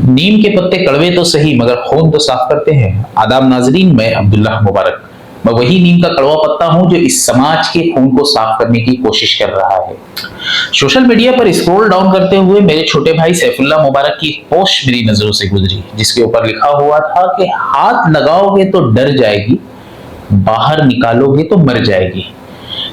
नीम के पत्ते कड़वे तो सही मगर खून तो साफ करते हैं। आदाब नाजरीन, मैं अब्दुल्लाह मुबारक। मैं वही नीम का कड़वा पत्ता हूं जो इस समाज के खून को साफ करने की कोशिश कर रहा है। सोशल मीडिया पर स्क्रॉल डाउन करते हुए मेरे छोटे भाई सैफुल्लाह मुबारक की एक पोस्ट मेरी नजरों से गुजरी, जिसके ऊपर लिखा हुआ था कि हाथ लगाओगे तो डर जाएगी, बाहर निकालोगे तो मर जाएगी।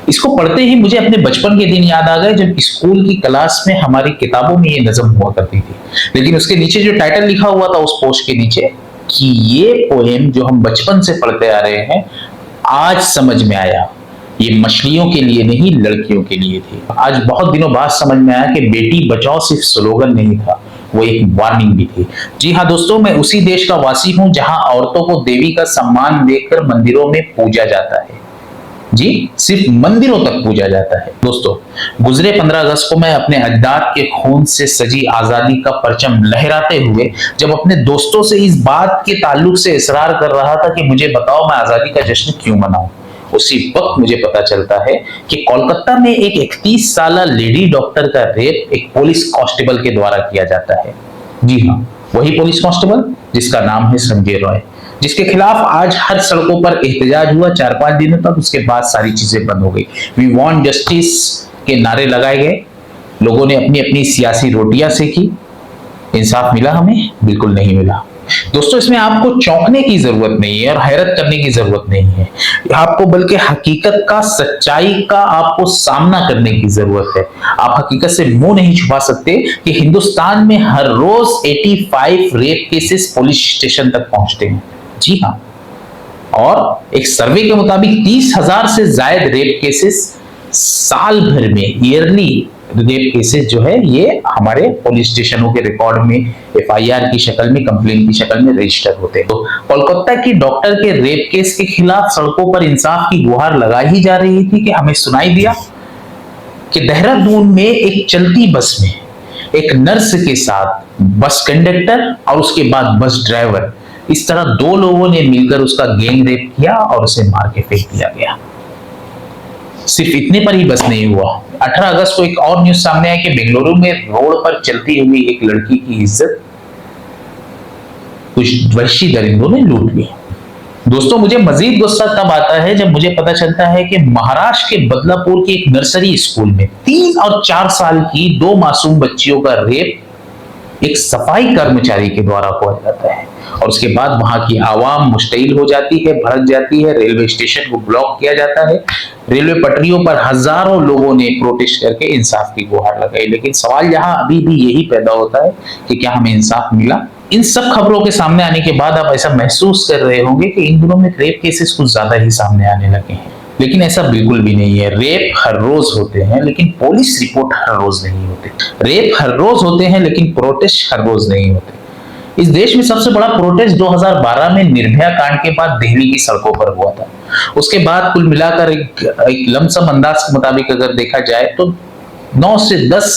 इसको पढ़ते ही मुझे अपने बचपन के दिन याद आ गए जब स्कूल की क्लास में हमारी किताबों में ये नज़म हुआ करती थी। लेकिन उसके नीचे जो टाइटल लिखा हुआ था उस पोस्ट के नीचे कि ये पोएम जो हम बचपन से पढ़ते आ रहे हैं, आज समझ में आया ये मछलियों के लिए नहीं लड़कियों के लिए थी। आज बहुत दिनों बाद समझ में आया कि बेटी बचाओ सिर्फ स्लोगन नहीं था, वो एक वार्निंग भी थी। जी हाँ दोस्तों, मैं उसी देश का वासी हूं जहां औरतों को देवी का सम्मान देकर मंदिरों में पूजा जाता है। जी, सिर्फ मंदिरों तक पूजा जाता है। दोस्तों, गुजरे 15 अगस्त को मैं अपने अजदाद के खून से सजी आजादी का परचम लहराते हुए जब अपने दोस्तों से इस बात के ताल्लुक से इसरार कर रहा था कि मुझे बताओ मैं आजादी का जश्न क्यों मनाऊं, उसी वक्त मुझे पता चलता है कि कोलकाता में एक 31 साल लेडी डॉक्टर का रेप एक पुलिस कांस्टेबल के द्वारा किया जाता है। जी हाँ, वही पुलिस कांस्टेबल जिसका नाम है संजय रॉय, जिसके खिलाफ आज हर सड़कों पर एहतजाज हुआ 4-5 दिनों तक। उसके बाद सारी चीजें बंद हो गई। वी वांट जस्टिस के नारे लगाए गए, लोगों ने अपनी अपनी सियासी रोटियां सेकी। इंसाफ मिला हमें? बिल्कुल नहीं मिला। दोस्तों, इसमें आपको चौंकने की जरूरत नहीं है और हैरत करने की जरूरत नहीं है आपको, बल्कि हकीकत का, सच्चाई का आपको सामना करने की जरूरत है। आप हकीकत से मुंह नहीं छुपा सकते कि हिंदुस्तान में हर रोज 85 रेप केसेस पुलिस स्टेशन तक पहुंचते हैं। जी हाँ, और एक सर्वे के मुताबिक 30,000 से ज्यादा रेप केसेस साल भर में, ईयरली रेप केसेस जो है ये हमारे पुलिस स्टेशनों के रिकॉर्ड में एफआईआर की शक्ल में, कंप्लेंट की शक्ल में रजिस्टर होते हैं। तो कोलकाता की डॉक्टर के रेप केस के खिलाफ सड़कों पर इंसाफ की गुहार लगाई ही जा रही थी कि हमें सुनाई दिया कि देहरादून में एक चलती बस में एक नर्स के साथ बस कंडक्टर और उसके बाद बस ड्राइवर, इस तरह 2 लोगों ने मिलकर उसका गैंग रेप किया और उसे मार के फेंक दिया गया। सिर्फ इतने पर ही बस नहीं हुआ। 18 अगस्त को एक और न्यूज सामने आया कि बेंगलुरु में रोड पर चलती हुई एक लड़की की इज्जत कुछ वहशी दरिंदों ने लूट ली। दोस्तों, मुझे मजीद गुस्सा तब आता है जब मुझे पता चलता है कि महाराष्ट्र के बदलापुर के एक नर्सरी स्कूल में 3 और 4 साल की 2 मासूम बच्चियों का रेप एक सफाई कर्मचारी के द्वारा हुआ जाता है और उसके बाद वहां की आवाम मुश्तइल हो जाती है, भड़क जाती है। रेलवे स्टेशन को ब्लॉक किया जाता है, रेलवे पटरियों पर हजारों लोगों ने प्रोटेस्ट करके इंसाफ की गुहार लगाई। लेकिन सवाल यहाँ अभी भी यही पैदा होता है कि क्या हमें इंसाफ मिला? इन सब खबरों के सामने आने के बाद आप ऐसा महसूस कर रहे होंगे कि इन दिनों में रेप केसेस कुछ ज्यादा ही सामने आने लगे हैं, लेकिन ऐसा बिल्कुल भी नहीं है। रेप हर रोज होते हैं लेकिन पुलिस रिपोर्ट हर रोज नहीं होते। रेप हर रोज होते हैं लेकिन प्रोटेस्ट हर रोज नहीं होते। इस देश में सबसे बड़ा प्रोटेस्ट 2012 में निर्भया कांड के बाद दिल्ली की सड़कों पर हुआ था। उसके बाद कुल मिलाकर एक लमसम अंदाज के मुताबिक अगर देखा जाए तो 9 से 10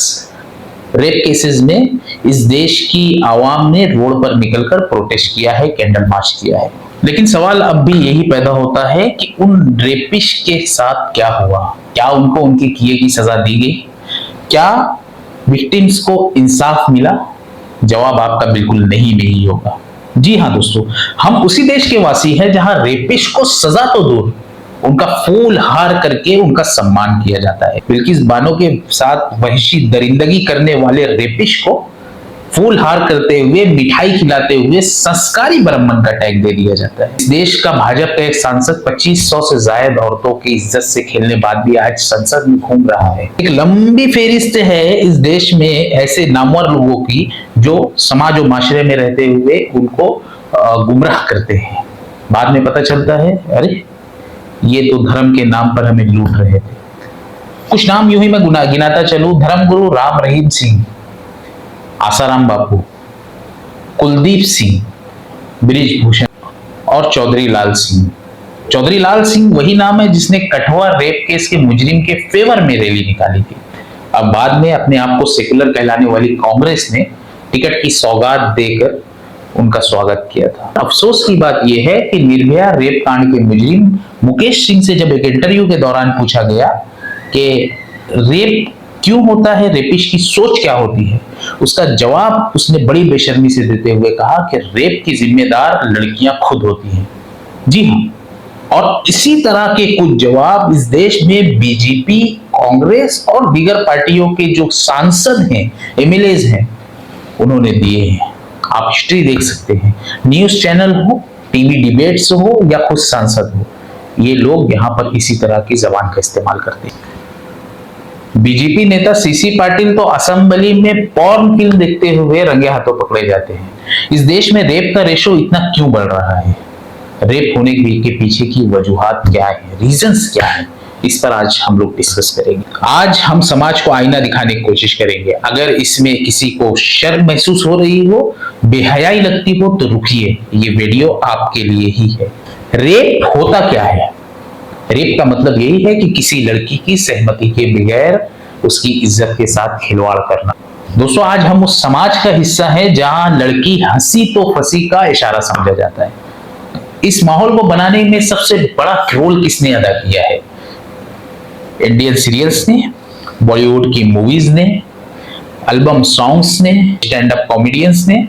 रेप केसेस में इस देश की आवाम ने रोड पर निकलकर प्रोटेस्ट किया है, कैंडल मार्च किया है। लेकिन सवाल अब भी यही पैदा होता है कि उन रेपिस्ट के साथ क्या हुआ? क्या उनको उनके किए की सजा दी गई? क्या विक्टिम्स को इंसाफ मिला? जवाब आपका बिल्कुल नहीं होगा। जी हाँ दोस्तों, हम उसी देश के वासी हैं जहां रेपिस्ट को सजा तो दूर, उनका फूल हार करके उनका सम्मान किया जाता है। बिल्किस बानो के साथ वहशी दरिंदगी करने वाले रेपिस्ट को फूल हार करते हुए, मिठाई खिलाते हुए संस्कारी ब्राह्मण का टैग दे दिया जाता है। इस देश का भाजपा का एक सांसद 2500 से ज्यादा औरतों की इज्जत से खेलने बाद भी आज संसद में घूम रहा है। एक लंबी फेरिस्त है इस देश में ऐसे नामवर लोगों की जो समाज और माशरे में रहते हुए उनको गुमराह करते हैं। बाद में पता चलता है अरे ये तो धर्म के नाम पर हमें लूट रहे थे। कुछ नाम यूं ही मैं गिनाता चलूं: धर्मगुरु राम रहीम सिंह, आसाराम बापू, कुलदीप सिंह, ब्रिजभूषण और चौधरी लाल सिंह। चौधरी लाल सिंह वही नाम है जिसने कठुआ रेप केस के मुजरिम के फेवर में रैली निकाली थी। अब बाद में अपने आप को सेकुलर कहलाने वाली कांग्रेस ने टिकट की सौगात देकर उनका स्वागत किया था। अफसोस की बात यह है कि निर्भया रेप कांड के मुजरिम मुकेश सिंह से जब एक इंटरव्यू के दौरान पूछा गया कि रेप क्यों होता है, रेपिस्ट की सोच क्या होती है, उसका जवाब उसने बड़ी बेशर्मी से देते हुए कहा कि रेप की जिम्मेदार लड़कियां खुद होती हैं। जी हाँ, और इसी तरह के कुछ जवाब इस देश में बीजेपी, कांग्रेस और दीगर पार्टियों के जो सांसद हैं, एमएलएज हैं, उन्होंने दिए हैं। आप हिस्ट्री देख सकते हैं, न्यूज चैनल हो, टीवी डिबेट्स हो या खुद सांसद हो, ये लोग यहाँ पर इसी तरह की जबान का इस्तेमाल करते हैं। बीजेपी नेता सीसी पाटिल तो असेंबली में पॉर्न फिल्म देखते हुए रंगे हाथों पकड़े जाते हैं। इस देश में रेप का रेशो इतना क्यों बढ़ रहा है, रेप होने के पीछे की वजूहात क्या है, रीजंस क्या है, इस पर आज हम लोग डिस्कस करेंगे। आज हम समाज को आईना दिखाने की कोशिश करेंगे। अगर इसमें किसी को शर्म महसूस हो रही हो, बेहयाई लगती हो, तो रुकिए, ये वीडियो आपके लिए ही है। रेप होता क्या है? रेप का मतलब यही है कि किसी लड़की की सहमति के बगैर उसकी इज्जत के साथ खिलवाड़ करना। दोस्तों, आज हम उस समाज का हिस्सा है जहां लड़की हंसी तो फंसी का इशारा समझा जाता है। इस माहौल को बनाने में सबसे बड़ा रोल किसने अदा किया है? इंडियन सीरियल्स ने, बॉलीवुड की मूवीज ने, एल्बम सॉन्ग्स ने, स्टैंड अप कॉमेडियंस ने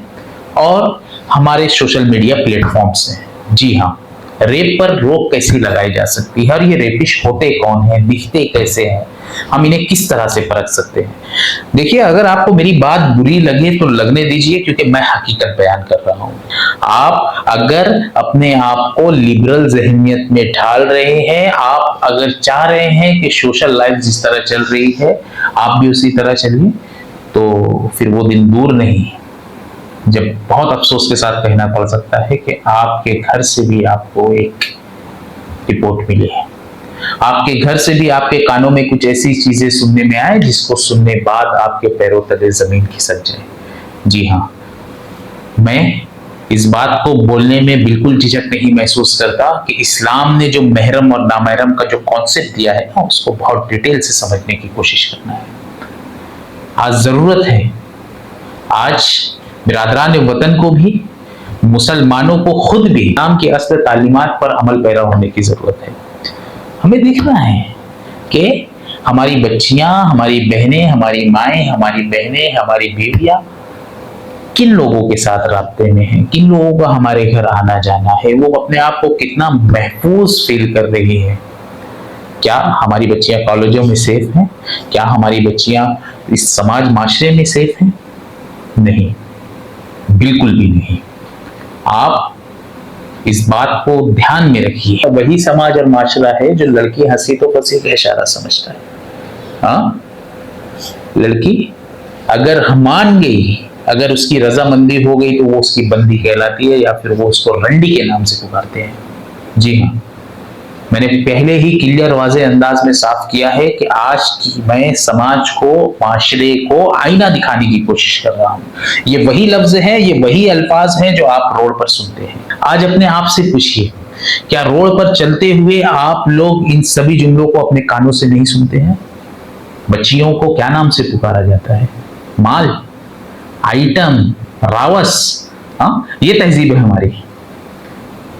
और हमारे सोशल मीडिया प्लेटफॉर्म्स ने। जी हाँ, रेप पर रोक कैसे लगाई जा सकती है और ये रेपिस्ट होते कौन है, दिखते कैसे हैं, हम इन्हें किस तरह से परख सकते हैं। देखिए, अगर आपको मेरी बात बुरी लगे तो लगने दीजिए, क्योंकि मैं हकीकत बयान कर रहा हूं। आप अगर अपने आप को लिबरल जहनियत में ढाल रहे हैं, आप अगर चाह रहे हैं कि सोशल लाइफ जिस तरह चल रही है आप भी उसी तरह चलिए, तो फिर वो दिन दूर नहीं जब बहुत अफसोस के साथ कहना पड़ सकता है कि आपके घर से भी आपको एक रिपोर्ट मिली है, आपके घर से भी आपके कानों में कुछ ऐसी चीजें सुनने में आए जिसको सुनने बाद आपके पैरों तले जमीन खिसक जाए। जी हाँ, मैं इस बात को बोलने में बिल्कुल झिझक नहीं महसूस करता कि इस्लाम ने जो महरम और नामहरम का जो कॉन्सेप्ट दिया है ना, उसको बहुत डिटेल से समझने की कोशिश करना है। आज जरूरत है, आज बिरादरान वतन को भी, मुसलमानों को खुद भी इस्लाम की असल तालीमात पर अमल पैरा होने की जरूरत है। हमें देखना है कि हमारी बच्चियां, हमारी बहनें, हमारी माएं, हमारी बहनें, हमारी बीवियां किन लोगों के साथ राब्ते में हैं, किन लोगों का हमारे घर आना जाना है, वो अपने आप को कितना महफूज फील कर रही है। क्या हमारी बच्चियां कॉलेजों में सेफ हैं? क्या हमारी बच्चियां इस समाज माशरे में सेफ हैं? नहीं, बिल्कुल भी नहीं। आप इस बात को ध्यान में रखिए। वही समाज और माशरा है जो लड़की हंसी तो फंसी का इशारा समझता है। हाँ, लड़की अगर मान गई, अगर उसकी रजामंदी हो गई, तो वो उसकी बंदी कहलाती है, या फिर वो उसको रंडी के नाम से पुकारते हैं। जी हाँ, मैंने पहले ही क्लियर वाज़े अंदाज में साफ किया है कि आज की मैं समाज को, माशरे को आईना दिखाने की कोशिश कर रहा हूं। ये वही लफ्ज है, ये वही अल्फाज हैं जो आप रोड पर सुनते हैं। आज अपने आप से पूछिए, क्या रोड पर चलते हुए आप लोग इन सभी जुमलों को अपने कानों से नहीं सुनते हैं? बच्चियों को क्या नाम से पुकारा जाता है? माल, आइटम, रावस। हाँ, ये तहजीब है हमारी।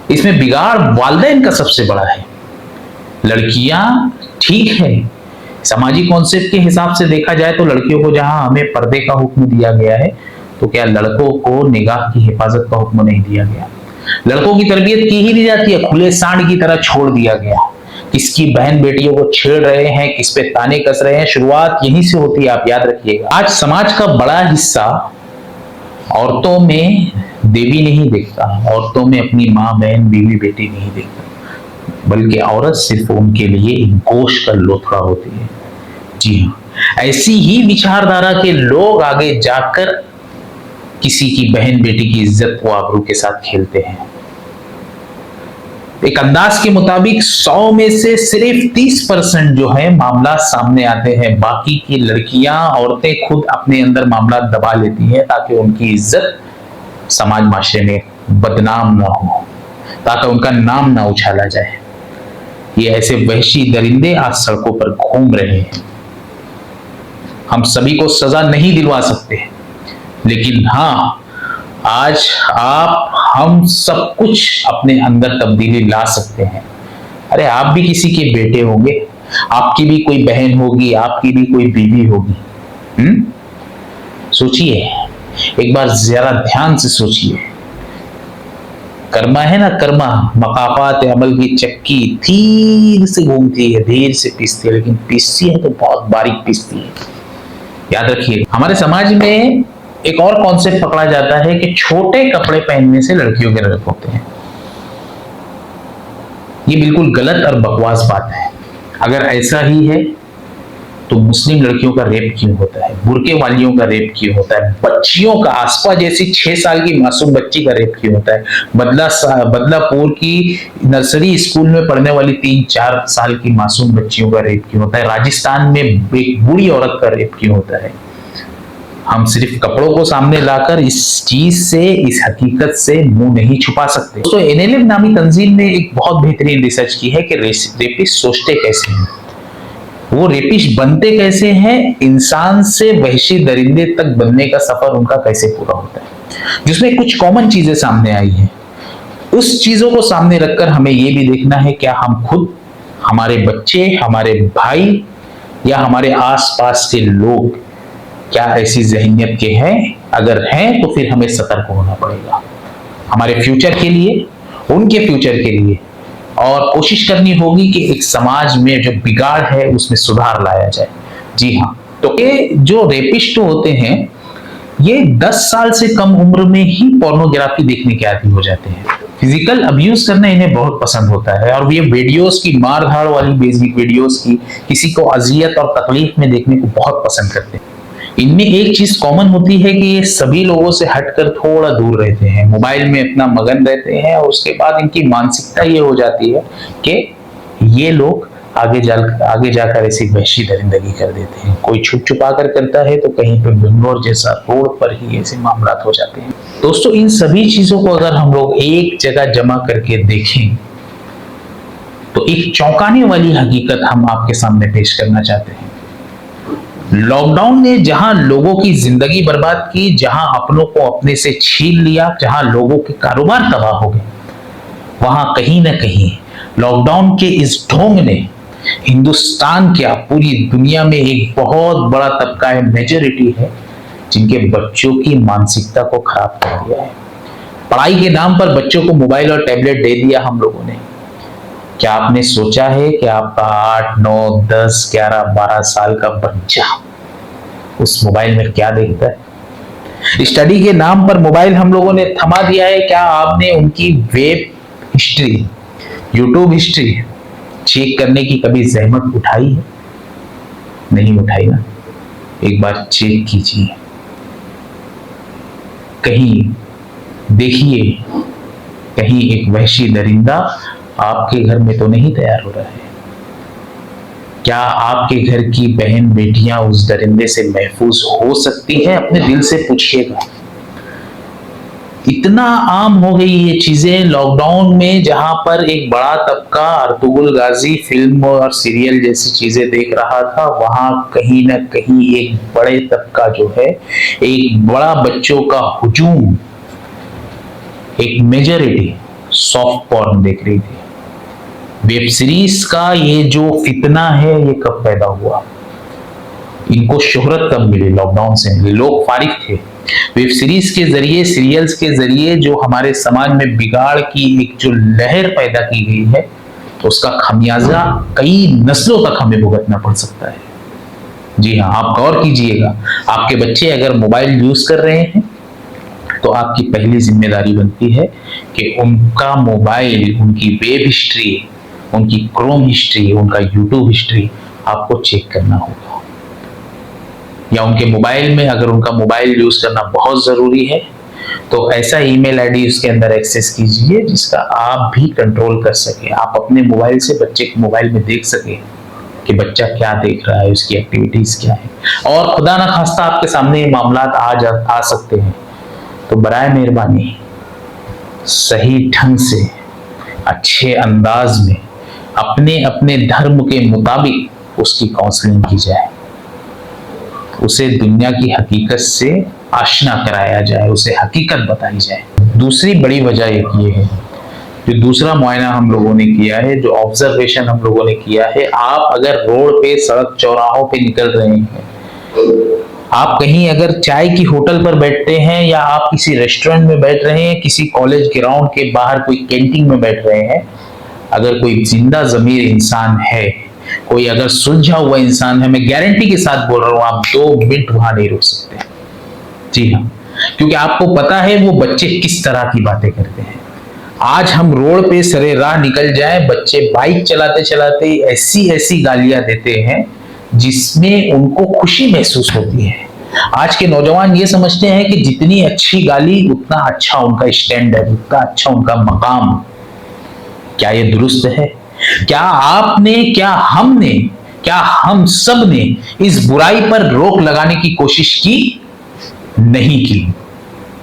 इसमें बिगाड़ वालिदैन का सबसे बड़ा है। लड़कियां ठीक है, सामाजिक कॉन्सेप्ट के हिसाब से देखा जाए तो लड़कियों को जहां हमें पर्दे का हुक्म दिया गया है, तो क्या लड़कों को निगाह की हिफाजत का हुक्म नहीं दिया गया? लड़कों की तरबियत की ही नहीं जाती है, खुले सांड की तरह छोड़ दिया गया। किसकी बहन बेटियों को छेड़ रहे हैं, किस पे ताने कस रहे हैं, शुरुआत यहीं से होती है, आप याद रखिएगा। आज समाज का बड़ा हिस्सा औरतों में देवी नहीं देखता, औरतों में अपनी माँ, बहन, बीवी, बेटी नहीं देखता, बल्कि औरत सिर्फ उनके लिए एक गोश्त का लोथड़ा होती है। जी हाँ, ऐसी ही विचारधारा के लोग आगे जाकर किसी की बहन बेटी की इज्जत को आबरू के साथ खेलते हैं। एक अंदाज के मुताबिक 100 में से सिर्फ 30% जो है मामला सामने आते हैं, बाकी की लड़कियां, औरतें खुद अपने अंदर मामला दबा लेती हैं ताकि उनकी इज्जत समाज माशरे में बदनाम ना हो, ताकि उनका नाम ना उछाला जाए। ये ऐसे वहशी दरिंदे आज सड़कों पर घूम रहे हैं। हम सभी को सजा नहीं दिलवा सकते, लेकिन हाँ, आज आप, हम सब कुछ अपने अंदर तब्दीली ला सकते हैं। अरे आप भी किसी के बेटे होंगे, आपकी भी कोई बहन होगी, आपकी भी कोई बीवी होगी। सोचिए, एक बार जरा ध्यान से सोचिए। कर्मा है ना, कर्मा, मकाफात अमल की चक्की धीरे से घूमती है, धीरे से पीसती है, लेकिन पीसती है तो बहुत बारीक पीसती है। याद रखिए, हमारे समाज में एक और कॉन्सेप्ट पकड़ा जाता है कि छोटे कपड़े पहनने से लड़कियों के रंग होते हैं। ये बिल्कुल गलत और बकवास बात है। अगर ऐसा ही है तो मुस्लिम लड़कियों का रेप क्यों होता है, बुर्के वालियों का रेप क्यों होता है, बच्चियों का, आसपा जैसी 6 साल की मासूम बच्ची का रेप क्यों होता है, बदलापुर की नर्सरी स्कूल में पढ़ने वाली 3-4 साल की मासूम बच्चियों का रेप क्यों होता है, राजस्थान में एक बूढ़ी औरत का रेप क्यों होता है। हम सिर्फ कपड़ों को सामने लाकर इस चीज से, इस हकीकत से मुंह नहीं छुपा सकते। तो एनएलएम नामी तंजीम ने एक बहुत बेहतरीन रिसर्च की है कि रेपिस्ट सोचते कैसे हैं, वो रेपिस्ट बनते कैसे हैं, इंसान से वहशी दरिंदे तक बनने का सफर उनका कैसे पूरा होता है, जिसमें कुछ कॉमन चीजें सामने आई हैं। उस चीजों को सामने रखकर हमें ये भी देखना है क्या हम खुद, हमारे बच्चे, हमारे भाई या हमारे आसपास के लोग क्या ऐसी जहनियत के हैं। अगर हैं तो फिर हमें सतर्क होना पड़ेगा, हमारे फ्यूचर के लिए, उनके फ्यूचर के लिए, और कोशिश करनी होगी कि एक समाज में जो बिगाड़ है उसमें सुधार लाया जाए। जी हाँ, तो ये जो रेपिस्ट होते हैं ये 10 साल से कम उम्र में ही पोर्नोग्राफी देखने के आदी हो जाते हैं। फिजिकल अब्यूज करना इन्हें बहुत पसंद होता है और ये वीडियोस की, मार धाड़ वाली बेसिक वीडियोस की, किसी को अजियत और तकलीफ में देखने को बहुत पसंद करते हैं। इनमें एक चीज कॉमन होती है कि ये सभी लोगों से हटकर थोड़ा दूर रहते हैं, मोबाइल में अपना मगन रहते हैं, और उसके बाद इनकी मानसिकता ये हो जाती है कि ये लोग आगे जाकर ऐसी वहशी दरिंदगी कर देते हैं। कोई छुप छुपा कर करता है तो कहीं पे बेंगलोर जैसा रोड पर ही ऐसे मामला हो जाते हैं। दोस्तों, इन सभी चीजों को अगर हम लोग एक जगह जमा करके देखें तो एक चौंकाने वाली हकीकत हम आपके सामने पेश करना चाहते हैं। लॉकडाउन ने जहां लोगों की जिंदगी बर्बाद की, जहां अपनों को अपने से छीन लिया, जहां लोगों के कारोबार तबाह हो गए, वहां कहीं ना कहीं लॉकडाउन के इस ढोंग ने हिंदुस्तान क्या, पूरी दुनिया में एक बहुत बड़ा तबका है, मेजॉरिटी है, जिनके बच्चों की मानसिकता को खराब कर दिया है। पढ़ाई के नाम पर बच्चों को मोबाइल और टैबलेट दे दिया हम लोगों ने। क्या आपने सोचा है कि आपका 8, 9, 10, 11, 12 साल का बच्चा उस मोबाइल में क्या देखता है? स्टडी के नाम पर मोबाइल हम लोगों ने थमा दिया है। क्या आपने उनकी web history, YouTube history check करने की कभी जहमत उठाई है? नहीं उठाई ना? एक बार चेक कीजिए, कहीं देखिए, कहीं एक वहशी दरिंदा आपके घर में तो नहीं तैयार हो रहा है। क्या आपके घर की बहन बेटियां उस दरिंदे से महफूज हो सकती हैं? अपने दिल से पूछिएगा। इतना आम हो गई ये चीजें लॉकडाउन में, जहां पर एक बड़ा तबका अर्तुगरुल गाजी फिल्म और सीरियल जैसी चीजें देख रहा था, वहां कहीं ना कहीं एक बड़े तबका जो है, एक बड़ा बच्चों का हुजूम, एक मेजॉरिटी सॉफ्ट पॉर्न देख रही थी। वेब सीरीज का ये जो फितना है ये कब पैदा हुआ? इनको शोहरत कब मिली? लॉकडाउन से मिली। लोग फारिग थे। वेब सीरीज के जरिए, सीरियल्स के जरिए जो हमारे समाज में बिगाड़ की एक जो लहर पैदा की गई है, तो उसका खमियाजा कई नस्लों तक हमें भुगतना पड़ सकता है। जी हाँ, आप गौर कीजिएगा। आपके बच्चे अगर मोबाइल यूज कर रहे हैं तो आपकी पहली जिम्मेदारी बनती है कि उनका मोबाइल, उनकी वेब हिस्ट्री, उनकी क्रोम हिस्ट्री, उनका यूट्यूब हिस्ट्री आपको चेक करना होगा। या उनके मोबाइल में अगर उनका मोबाइल यूज करना बहुत जरूरी है तो ऐसा ईमेल आईडी उसके अंदर एक्सेस कीजिए जिसका आप भी कंट्रोल कर सके। आप अपने मोबाइल से बच्चे के मोबाइल में देख सके कि बच्चा क्या देख रहा है, उसकी एक्टिविटीज क्या है। और खुदा ना खास्ता आपके सामने ये मामला आ सकते हैं, तो बराए मेहरबानी सही ढंग से, अच्छे अंदाज में, अपने अपने धर्म के मुताबिक उसकी काउंसलिंग की जाए, उसे दुनिया की हकीकत से आशना कराया जाए, उसे हकीकत बताई जाए। दूसरी बड़ी वजह एक ये है, जो दूसरा मुआयना हम लोगों ने किया है, जो ऑब्जर्वेशन हम लोगों ने किया है, आप अगर रोड पे, सड़क चौराहों पे निकल रहे हैं, आप कहीं अगर चाय की होटल पर बैठते हैं या आप किसी रेस्टोरेंट में बैठ रहे हैं, किसी कॉलेज ग्राउंड के बाहर कोई कैंटीन में बैठ रहे हैं, अगर कोई जिंदा ज़मीर इंसान है, कोई अगर सुलझा हुआ इंसान है, मैं गारंटी के साथ बोल रहा हूं, आप 2 मिनट वहां नहीं रुक सकते। जी हाँ, क्योंकि आपको पता है वो बच्चे किस तरह की बातें करते हैं। आज हम रोड पे सरे राह निकल जाए, बच्चे बाइक चलाते चलाते ऐसी ऐसी गालियां देते हैं जिसमें उनको खुशी महसूस होती है। आज के नौजवान ये समझते हैं कि जितनी अच्छी गाली उतना अच्छा उनका स्टैंडर्ड, उतना अच्छा उनका मकाम। क्या ये दुरुस्त है? क्या आपने, क्या हमने, क्या हम सब ने इस बुराई पर रोक लगाने की कोशिश की? नहीं की।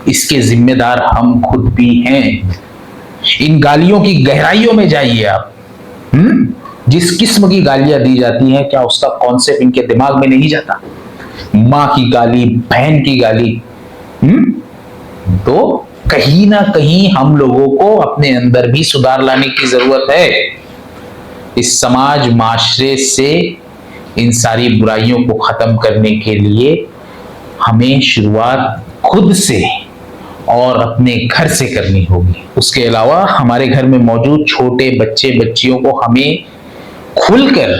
इसके जिम्मेदार हम खुद भी हैं। इन गालियों की गहराइयों में जाइए आप। जिस किस्म की गालियां दी जाती हैं, क्या उसका कॉन्सेप्ट इनके दिमाग में नहीं जाता? माँ की गाली, बहन की गाली। तो कहीं ना कहीं हम लोगों को अपने अंदर भी सुधार लाने की जरूरत है। इस समाज माशरे से इन सारी बुराइयों को खत्म करने के लिए हमें शुरुआत खुद से और अपने घर से करनी होगी। उसके अलावा हमारे घर में मौजूद छोटे बच्चे बच्चियों को हमें खुलकर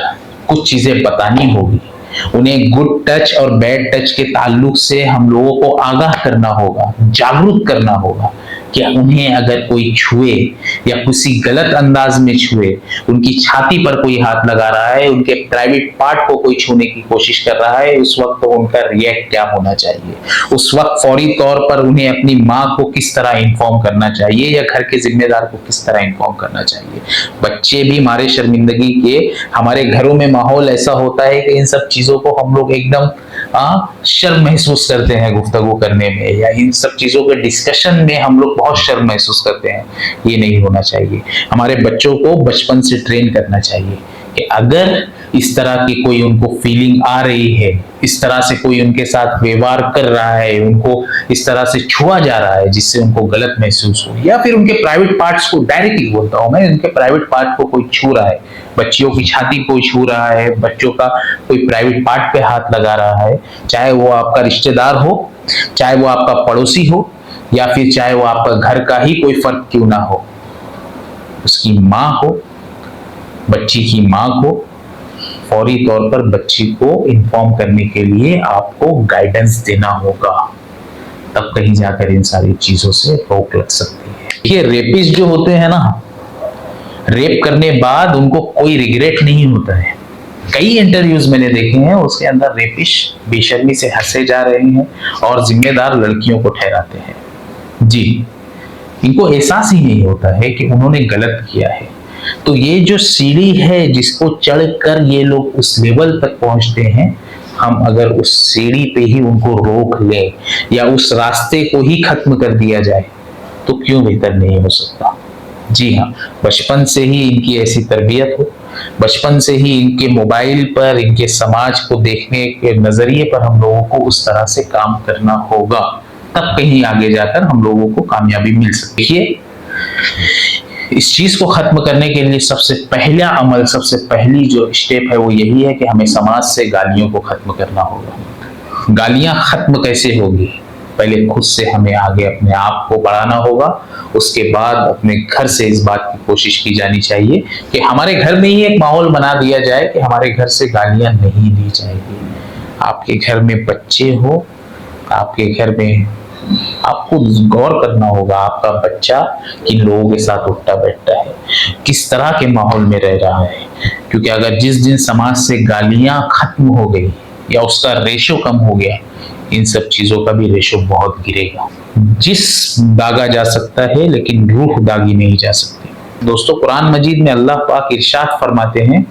कुछ चीजें बतानी होगी। उन्हें गुड टच और बैड टच के ताल्लुक से हम लोगों को आगाह करना होगा, जागरूक करना होगा कि उन्हें अगर कोई छुए या किसी गलत अंदाज में छुए, उनकी छाती पर कोई हाथ लगा रहा है, उनके प्राइवेट पार्ट को कोई छूने की कोशिश कर रहा है, उस वक्त तो उनका रिएक्ट क्या होना चाहिए। उस वक्त फौरी तौर पर उन्हें अपनी माँ को किस तरह इन्फॉर्म करना चाहिए या घर के जिम्मेदार को किस तरह इन्फॉर्म करना चाहिए। बच्चे भी हमारे शर्मिंदगी के, हमारे घरों में माहौल ऐसा होता है कि इन सब चीजों को हम लोग एकदम शर्म महसूस करते हैं गुफ्तगू करने में, या इन सब चीजों के डिस्कशन में हम लोग बहुत शर्म महसूस करते हैं। ये नहीं होना चाहिए। हमारे बच्चों को बचपन से ट्रेन करना चाहिए कि अगर इस तरह की कोई उनको फीलिंग आ रही है, इस तरह से कोई उनके साथ व्यवहार कर रहा है, उनको इस तरह से छुआ जा रहा है जिससे उनको गलत महसूस हो, या फिर उनके प्राइवेट पार्ट्स को, डायरेक्टली बोलता हूं मैं, उनके प्राइवेट पार्ट को कोई छू रहा है, बच्चियों की छाती को छू रहा है, बच्चों का कोई प्राइवेट पार्ट पे हाथ लगा रहा है, चाहे वो आपका रिश्तेदार हो, चाहे वो आपका पड़ोसी हो, या फिर चाहे वो आपका घर का ही कोई फर्क क्यों ना हो, उसकी माँ हो, बच्ची की माँ को फौरी तौर पर बच्ची को इन्फॉर्म करने के लिए आपको गाइडेंस देना होगा। तब कहीं जाकर इन सारी चीजों से रोक लग सकती है। ये रेपिस्ट जो होते हैं ना, रेप करने बाद उनको कोई रिग्रेट नहीं होता है। कई इंटरव्यूज मैंने देखे हैं, उसके अंदर रेपिस्ट बेशर्मी से हंसे जा रहे हैं और जिम्मेदार लड़कियों को ठहराते हैं। जी, इनको एहसास ही नहीं होता है कि उन्होंने गलत किया है। तो ये जो सीढ़ी है जिसको चढ़कर ये लोग उस लेवल तक पहुंचते हैं, हम अगर उस सीढ़ी पे ही उनको रोक लें या उस रास्ते को ही खत्म कर दिया जाए तो क्यों बेहतर नहीं हो सकता। जी हाँ, बचपन से ही इनकी ऐसी तरबियत हो, बचपन से ही इनके मोबाइल पर, इनके समाज को देखने के नजरिए पर हम लोगों को उस तरह से काम करना होगा, तब कहीं आगे जाकर हम लोगों को कामयाबी मिल सकती है। इस चीज को खत्म करने के लिए सबसे पहला अमल, सबसे पहली जो स्टेप है वो यही है कि हमें समाज से गालियों को खत्म करना होगा। गालियां खत्म कैसे होगी? पहले खुद से हमें आगे अपने आप को बढ़ाना होगा। उसके बाद अपने घर से इस बात की कोशिश की जानी चाहिए कि हमारे घर में ही एक माहौल बना दिया जाए कि हमारे घर से गालियां नहीं दी जाएगी। आपके घर में बच्चे हो, आपके घर में आपको गौर करना होगा आपका बच्चा किन लोगों के साथ उठता बैठता है, किस तरह के माहौल में रह रहा है। क्योंकि अगर जिस दिन समाज से गालियां खत्म हो गई या उसका रेशो कम हो गया, इन सब चीजों का भी रेशो बहुत गिरेगा। जिस दागा जा सकता है लेकिन रूह दागी नहीं जा सकती। दोस्तों, कुरान मजीद में अल्लाह पाक इरशाद फरमाते हैं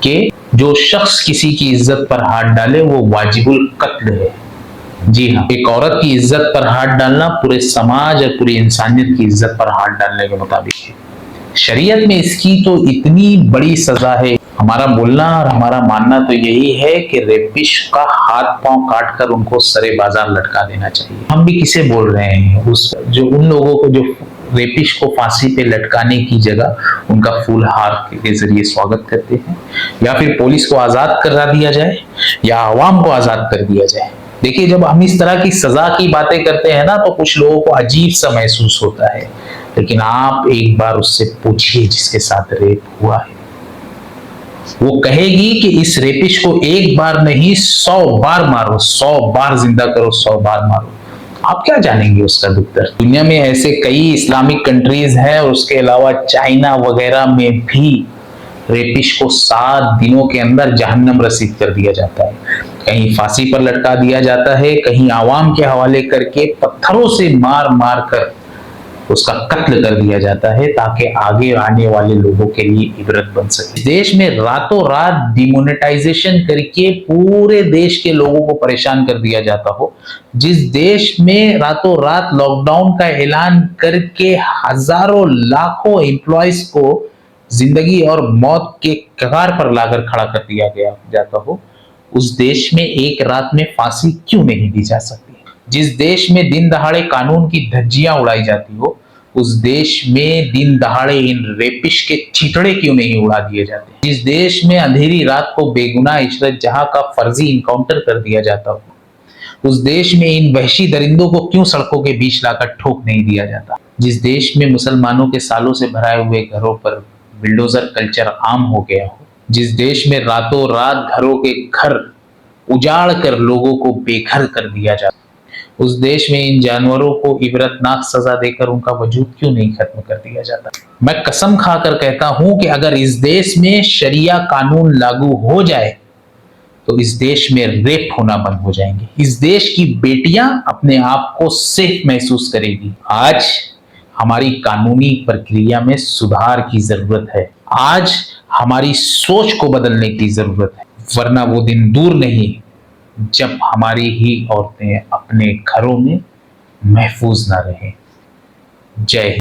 कि जो शख्स किसी की इज्जत पर हाथ डाले वो वाजिबुल कत्ल है। जी हाँ, एक औरत की इज्जत पर हाथ डालना पूरे समाज और पूरी इंसानियत की इज्जत पर हाथ डालने के मुताबिक है। शरीयत में इसकी तो इतनी बड़ी सजा है। हमारा बोलना और हमारा मानना तो यही है कि रेपिस्ट का हाथ पांव काट कर उनको सरे बाजार लटका देना चाहिए। हम भी किसे बोल रहे हैं? उन लोगों को जो रेपिस्ट को फांसी पे लटकाने की जगह उनका फूलहार के जरिए स्वागत करते हैं, या फिर पुलिस को आजाद करा दिया जाए या आवाम को आजाद कर दिया जाए। देखिए, जब हम इस तरह की सजा की बातें करते हैं ना, तो कुछ लोगों को अजीब सा महसूस होता है, लेकिन आप एक बार उससे पूछिए जिसके साथ रेप हुआ है, वो कहेगी कि इस रेपिस्ट को एक बार नहीं 100 बार मारो, 100 बार जिंदा करो, 100 बार मारो। आप क्या जानेंगे उसका दुख दर्द। दुनिया में ऐसे कई इस्लामिक कंट्रीज हैं और उसके अलावा चाइना वगैरह में भी रेपिस्ट को 7 दिनों के अंदर जहन्नम रसीद कर दिया जाता है। कहीं फांसी पर लटका दिया जाता है, कहीं आवाम के हवाले करके पत्थरों से मार मार कर उसका कत्ल कर दिया जाता है, ताकि आगे आने वाले लोगों के लिए इबरत बन सके। देश में रातों रात डिमोनेटाइजेशन करके पूरे देश के लोगों को परेशान कर दिया जाता हो, जिस देश में रातों रात लॉकडाउन का ऐलान करके हजारों लाखों एम्प्लॉयज को जिंदगी और मौत के कगार पर लाकर खड़ा कर दिया गया जाता हो, उस देश में एक रात में फांसी क्यों नहीं दी जा सकती। जिस देश में दिन दहाड़े कानून की धज्जियां उड़ाई जाती हो, उस देश में दिन दहाड़े इन रेपिस्ट के चिथड़े क्यों नहीं उड़ा दिए जाते। जिस देश में अंधेरी रात को बेगुनाह इशरत जहां का फर्जी इनकाउंटर कर दिया जाता हो, उस देश में इन वहशी दरिंदों को क्यों सड़कों के बीच लाकर ठोक नहीं दिया जाता। जिस देश में मुसलमानों के सालों से भराए हुए घरों पर बिल्डोजर कल्चर आम हो गया हो, जिस देश में रातों रात घरों के घर उजाड़ कर लोगों को बेघर कर दिया जाता, उस देश में इन जानवरों को इबरतनाक सजा देकर उनका वजूद क्यों नहीं खत्म कर दिया जाता। मैं कसम खाकर कहता हूं कि अगर इस देश में शरिया कानून लागू हो जाए तो इस देश में रेप होना बंद हो जाएंगे। इस देश की बेटियां अपने आप को सेफ महसूस करेगी। आज हमारी कानूनी प्रक्रिया में सुधार की जरूरत है। आज हमारी सोच को बदलने की जरूरत है, वरना वो दिन दूर नहीं जब हमारी ही औरतें अपने घरों में महफूज ना रहें। जय हिंद।